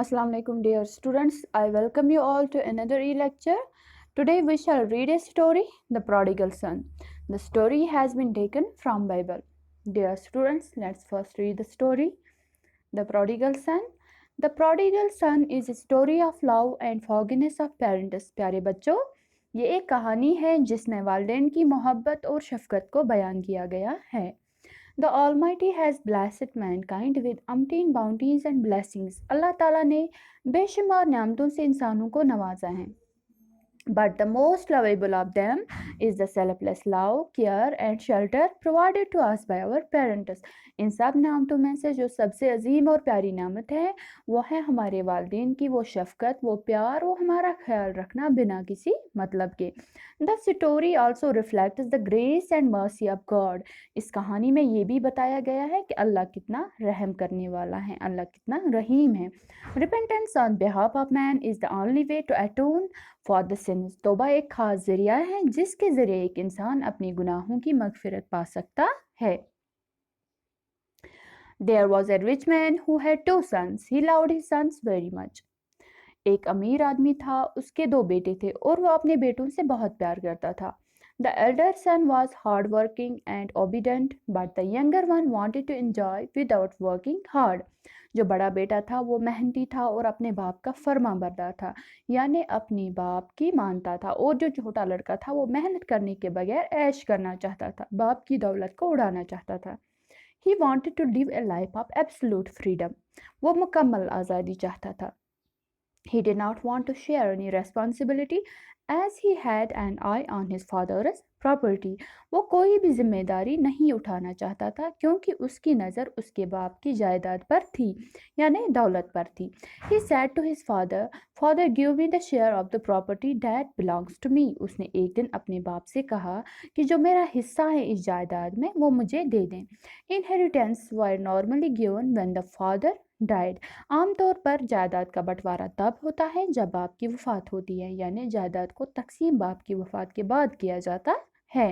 Assalamu alaikum dear students. I welcome you all to another e-lecture. Today we shall read a story, The Prodigal Son. The story has been taken from Bible. Dear students, let's first read the story. The Prodigal Son. The Prodigal Son is a story of love and forgiveness of parents. प्यारे बच्चों, ये एक कहानी है जिसमें वालिदैन की मोहब्बत और शफकत को बयान किया गया है. The Almighty has blessed mankind with umpteen bounties and blessings. अल्लाह ताला ने बेशुमार नेमतों से इंसानों को नवाजा है. But the most lovable of them is the selfless love, care and shelter provided to us by our parents. इन सब नेमतों में से जो सबसे अजीम और प्यारी नेमत है वो है हमारे वालिदैन की वो शफकत, वो प्यार, वो हमारा ख्याल रखना बिना किसी मतलब के. The story also reflects the grace and mercy of God. इस कहानी में ये भी बताया गया है कि अल्लाह कितना रहम करने वाला है, अल्लाह कितना रहीम है. Repentance on behalf of man is the only way to atone for the sins. तौबा एक खास जरिया है जिसके जरिए एक इंसान अपने गुनाहों की मगफिरत पा सकता है. There was a rich man who had two sons. He loved his sons very much. एक अमीर आदमी था, उसके दो बेटे थे और वो अपने बेटों से बहुत प्यार करता था. The elder son was hardworking and obedient, but the younger one wanted to enjoy without working hard. जो बड़ा बेटा था वो मेहनती था और अपने बाप का फर्माबरदार था, यानी अपने बाप की मानता था. और जो छोटा लड़का था वो मेहनत करने के बगैर ऐश करना चाहता था, बाप की दौलत को उड़ाना चाहता था. He wanted to live a life of absolute freedom. वो मुकम्मल आज़ादी चाहता था. He did not want to share any responsibility as he had an eye on his father's property. वो कोई भी जिम्मेदारी नहीं उठाना चाहता था क्योंकि उसकी नज़र उसके बाप की जायदाद पर थी, यानी दौलत पर थी. He said to his father, "Father, give me the share of the property that belongs to me." उसने एक दिन अपने बाप से कहा कि जो मेरा हिस्सा है इस जायदाद में वो मुझे दे दें. Inheritance were normally given when the father died. आमतौर पर जायदाद का बंटवारा तब होता है जब बाप की वफात होती है, यानी जायदाद को तकसीम बाप की वफात के बाद किया जाता है.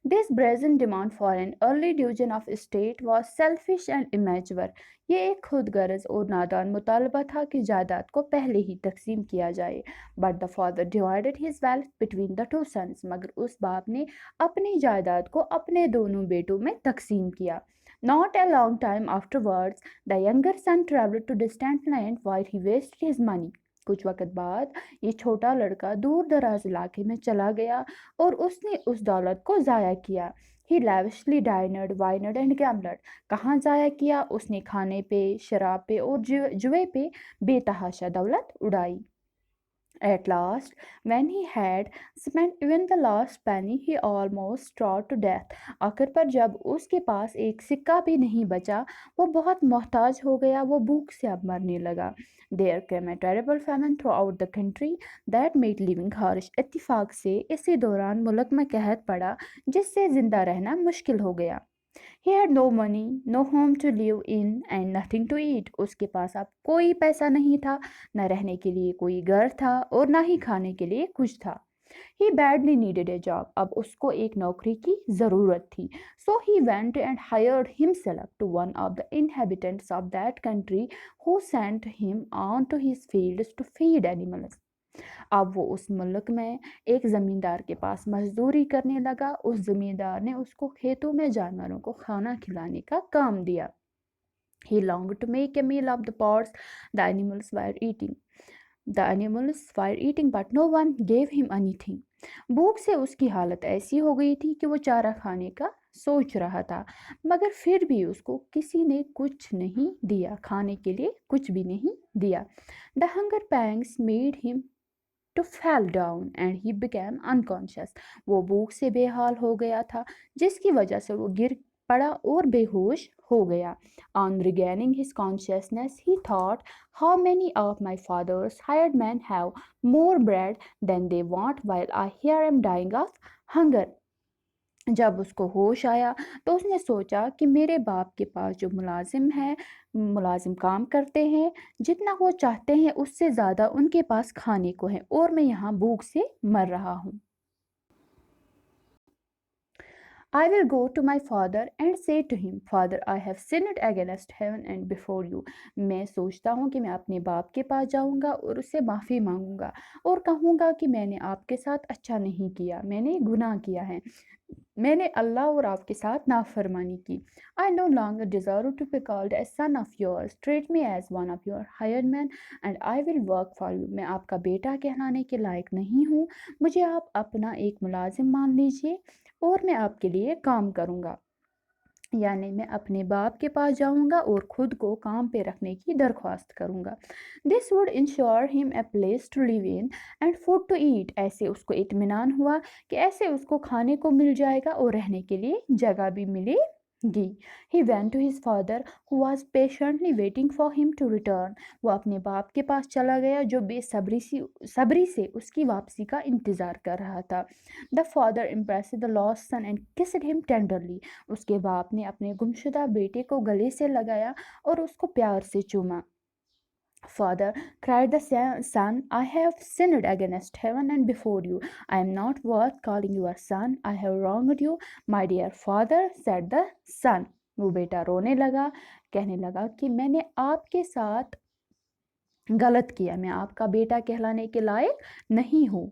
This brazen demand for an early division of estate was selfish and immature. ये एक खुदगर्ज और नादान मुतालबा था कि जायदाद को पहले ही तकसीम किया जाए. But the father divided his wealth between the two sons. मगर उस बाप ने अपनी जायदाद को अपने दोनों बेटों में तकसीम किया. Not a long time afterwards, the younger son traveled to distant land while he wasted his money. कुछ वक़्त बाद ये छोटा लड़का दूर दराज इलाके में चला गया और उसने उस दौलत को ज़ाया किया. He lavishly dined, wined and gambled. कहाँ ज़ाया किया? उसने खाने पे, शराब पे और जुए पे बेतहाशा दौलत उड़ाई. At last, when he had spent even the last penny, he almost starved to death. आखिर पर जब उसके पास एक सिक्का भी नहीं बचा, वो बहुत मोहताज हो गया, वो भूख से अब मरने लगा. There came a terrible famine throughout the country that made living harsh. इत्तिफाक से इसी दौरान मुल्क में कहत पड़ा जिससे जिंदा रहना मुश्किल हो गया. He had no money, no home to live in and nothing to eat. उसके पास अब कोई पैसा नहीं था, न रहने के लिए कोई घर था और ना ही खाने के लिए कुछ था. He badly needed a job. अब उसको एक नौकरी की ज़रूरत थी. So he went and hired himself to one of the inhabitants of that country who sent him on to his fields to feed animals. अब वो उस मुल्क में एक ज़मींदार के पास मजदूरी करने लगा. उस ज़मींदार ने उसको खेतों में जानवरों को खाना खिलाने का काम दिया. He longed to make a meal of the pods the animals were eating. The animals were eating, but no one gave him anything. भूख से उसकी हालत ऐसी हो गई थी कि वो चारा खाने का सोच रहा था, मगर फिर भी उसको किसी ने कुछ नहीं दिया, खाने के लिए कुछ भी नहीं दिया. The hunger pangs made him to fall down and he became unconscious. वो भूख से बेहाल हो गया था जिसकी वजह से वो गिर पड़ा और बेहोश हो गया. On regaining his consciousness, he thought, how many of my father's hired men have more bread than they want while I here am dying of hunger. जब उसको होश आया तो उसने सोचा कि मेरे बाप के पास जो मुलाजिम काम करते हैं, जितना वो चाहते हैं उससे ज़्यादा उनके पास खाने को है और मैं यहाँ भूख से मर रहा हूँ. I will go to my father and say to him, Father, I have sinned against heaven and before you. मैं सोचता हूँ कि मैं अपने बाप के पास जाऊँगा और उससे माफ़ी मांगूंगा और कहूँगा कि मैंने आपके साथ अच्छा नहीं किया, मैंने गुनाह किया है, मैंने अल्लाह और आपके साथ नाफरमानी की. I no longer deserve to be called a son of yours. Treat me as one of your hired men and I will work for you. मैं आपका बेटा कहलाने के लायक नहीं हूँ. मुझे आप अपना एक मुलाजिम मान लीजिए और मैं आपके लिए काम करूँगा. यानी मैं अपने बाप के पास जाऊंगा और खुद को काम पे रखने की दरख्वास्त करूंगा. This would ensure him a place to live in and food to eat. ऐसे उसको इत्मीनान हुआ कि ऐसे उसको खाने को मिल जाएगा और रहने के लिए जगह भी मिलेगी. He went to his father who was patiently waiting for him to return. वो अपने बाप के पास चला गया जो सबरी से उसकी वापसी का इंतज़ार कर रहा था. The father embraced the lost son and kissed him tenderly. उसके बाप ने अपने गुमशुदा बेटे को गले से लगाया और उसको प्यार से चूमा. Father, cried the son, I have sinned against heaven and before you. I am not worth calling your son. I have wronged you. My dear father, said the son. वो बेटा रोने लगा, कहने लगा कि मैंने आपके साथ गलत किया, मैं आपका बेटा कहलाने के लायक नहीं हूँ,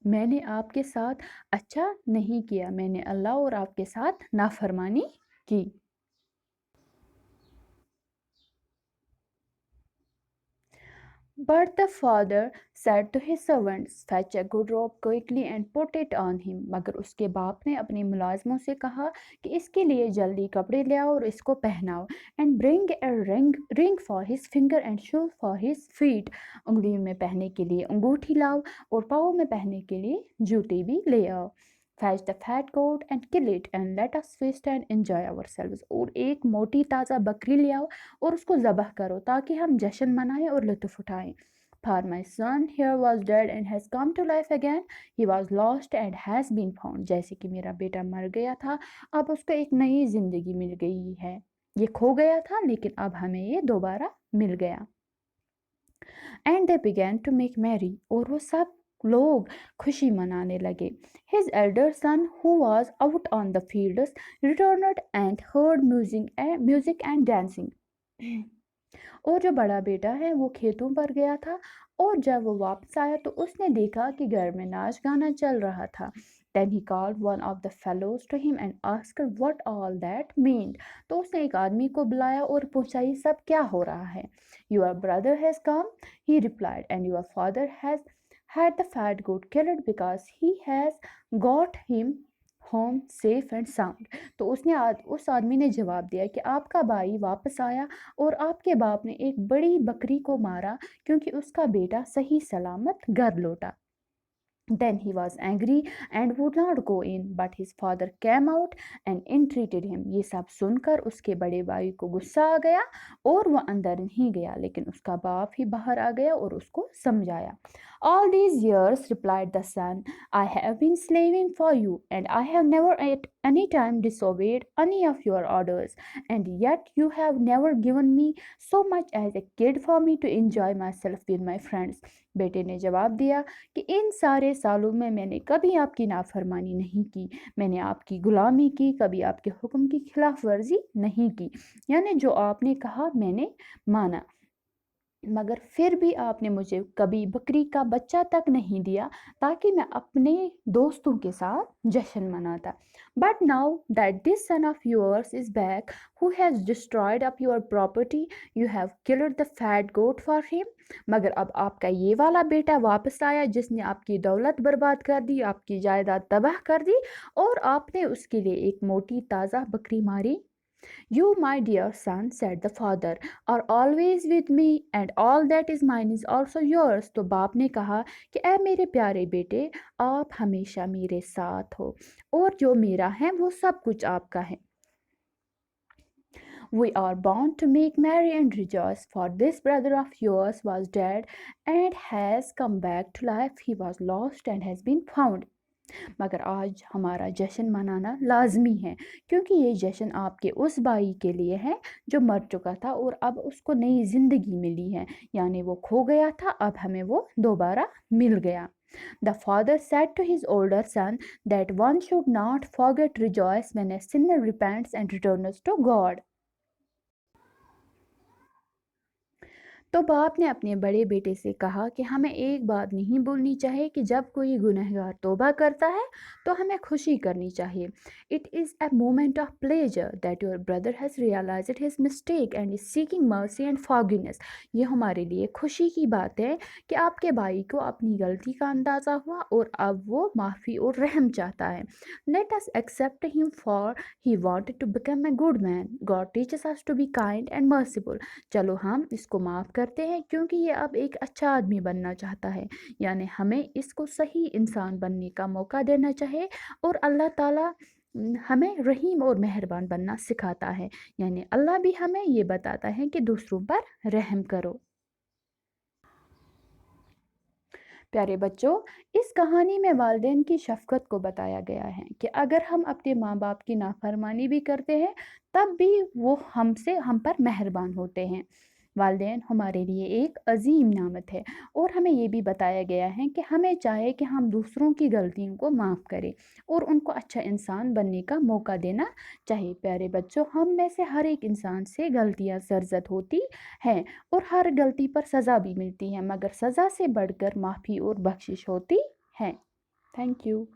मैंने आपके साथ अच्छा नहीं किया, मैंने अल्लाह और आपके साथ नाफरमानी की. But the father said to his servants, Fetch a good robe quickly and put it on him. मगर उसके बाप ने अपने मुलाजमों से कहा कि इसके लिए जल्दी कपड़े ले आओ और इसको पहनाओ. And bring a ring for his finger and shoe for his feet. उंगलियों में पहनने के लिए अंगूठी लाओ और पाँव में पहनने के लिए जूते भी ले आओ. Fetch the fat goat and kill it and let us feast and enjoy ourselves. और एक मोटी ताज़ा बकरी ले आओ और उसको ज़बह करो ताकि हम जश्न मनाएं और लुत्फ़ उठाएं. For my son here was dead and has come to life again. He was lost and has been found. जैसे कि मेरा बेटा मर गया था, अब उसको एक नई ज़िंदगी मिल गई है. ये खो गया था लेकिन अब हमें ये दोबारा मिल गया. And they began to make merry. और वो सब लोग खुशी मनाने लगे. His elder son, who was out on the fields, returned and heard music and dancing. और जो बड़ा बेटा है वो खेतों पर गया था और जब वो वापस आया तो उसने देखा कि घर में नाच गाना चल रहा था. Then he called one of the fellows to him and asked what all that meant. तो उसने एक आदमी को बुलाया और पूछा ये सब क्या हो रहा है. Your brother has come, he replied, and your father has had the fat goat killed because he has got him home safe and sound. तो उस आदमी ने जवाब दिया कि आपका भाई वापस आया और आपके बाप ने एक बड़ी बकरी को मारा क्योंकि उसका बेटा सही सलामत घर लौटा. Then he was angry and would not go in, but his father came out and entreated him. ये सब सुनकर उसके बड़े भाई को गुस्सा आ गया और वह अंदर नहीं गया, लेकिन उसका बाप ही बाहर आ गया और उसको समझाया. All these years, replied the son, I have been slaving for you, and I have never at any time disobeyed any of your orders, and yet you have never given me so much as a kid for me to enjoy myself with my friends. बेटे ने जवाब दिया कि इन सारे सालों में मैंने कभी आपकी नाफरमानी नहीं की, मैंने आपकी गुलामी की, कभी आपके हुक्म की खिलाफ वर्जी नहीं की, यानी जो आपने कहा मैंने माना, मगर फिर भी आपने मुझे कभी बकरी का बच्चा तक नहीं दिया ताकि मैं अपने दोस्तों के साथ जश्न मनाता. But now that this son of yours is back, who has destroyed up your property, you have killed the fat goat for him. मगर अब आपका ये वाला बेटा वापस आया जिसने आपकी दौलत बर्बाद कर दी, आपकी जायदाद तबाह कर दी और आपने उसके लिए एक मोटी ताज़ा बकरी मारी. You, my dear son, said the father, are always with me, and all that is mine is also yours. तो बाप ने कहा कि ऐ मेरे प्यारे बेटे, आप हमेशा मेरे साथ हो और जो मेरा है वो सब कुछ आपका है. We are bound to make merry and rejoice, for this brother of yours was dead and has come back to life. He was lost and has been found. मगर आज हमारा जश्न मनाना लाज़मी है, क्योंकि ये जश्न आपके उस भाई के लिए है जो मर चुका था और अब उसको नई ज़िंदगी मिली है, यानी वो खो गया था, अब हमें वो दोबारा मिल गया। The father said to his older son that one should not forget rejoice when a sinner repents and returns to God. तो बाप ने अपने बड़े बेटे से कहा कि हमें एक बात नहीं भूलनी चाहिए कि जब कोई गुनहगार तौबा करता है तो हमें खुशी करनी चाहिए। It is a moment of pleasure that your brother has realised his mistake and is seeking mercy and forgiveness. ये हमारे लिए खुशी की बात है कि आपके भाई को अपनी गलती का अंदाज़ा हुआ और अब वो माफ़ी और रहम चाहता है। Let us accept him for he wanted to become a good man. God teaches us to be kind and merciful. चलो हम इसको माफ़ करते हैं क्योंकि ये अब एक अच्छा आदमी बनना चाहता है, यानी हमें इसको सही इंसान बनने का मौका देना चाहिए। और अल्लाह ताला हमें रहीम और मेहरबान बनना सिखाता है, यानी अल्लाह भी हमें ये बताता है कि दूसरों पर रहम करो। प्यारे बच्चों, इस कहानी में वालिदैन की शफ़क़त को बताया गया है कि अगर हम अपने माँ बाप की नाफरमानी भी करते हैं तब भी वो हम पर मेहरबान होते हैं। वालिदैन हमारे लिए एक अजीम नामत है और हमें ये भी बताया गया है कि हमें चाहे कि हम दूसरों की गलतियों को माफ़ करें और उनको अच्छा इंसान बनने का मौका देना चाहिए। प्यारे बच्चों, हम में से हर एक इंसान से गलतियाँ सरज़द होती हैं और हर गलती पर सज़ा भी मिलती है, मगर सज़ा से बढ़कर माफ़ी और बख्शिश होती है। Thank you.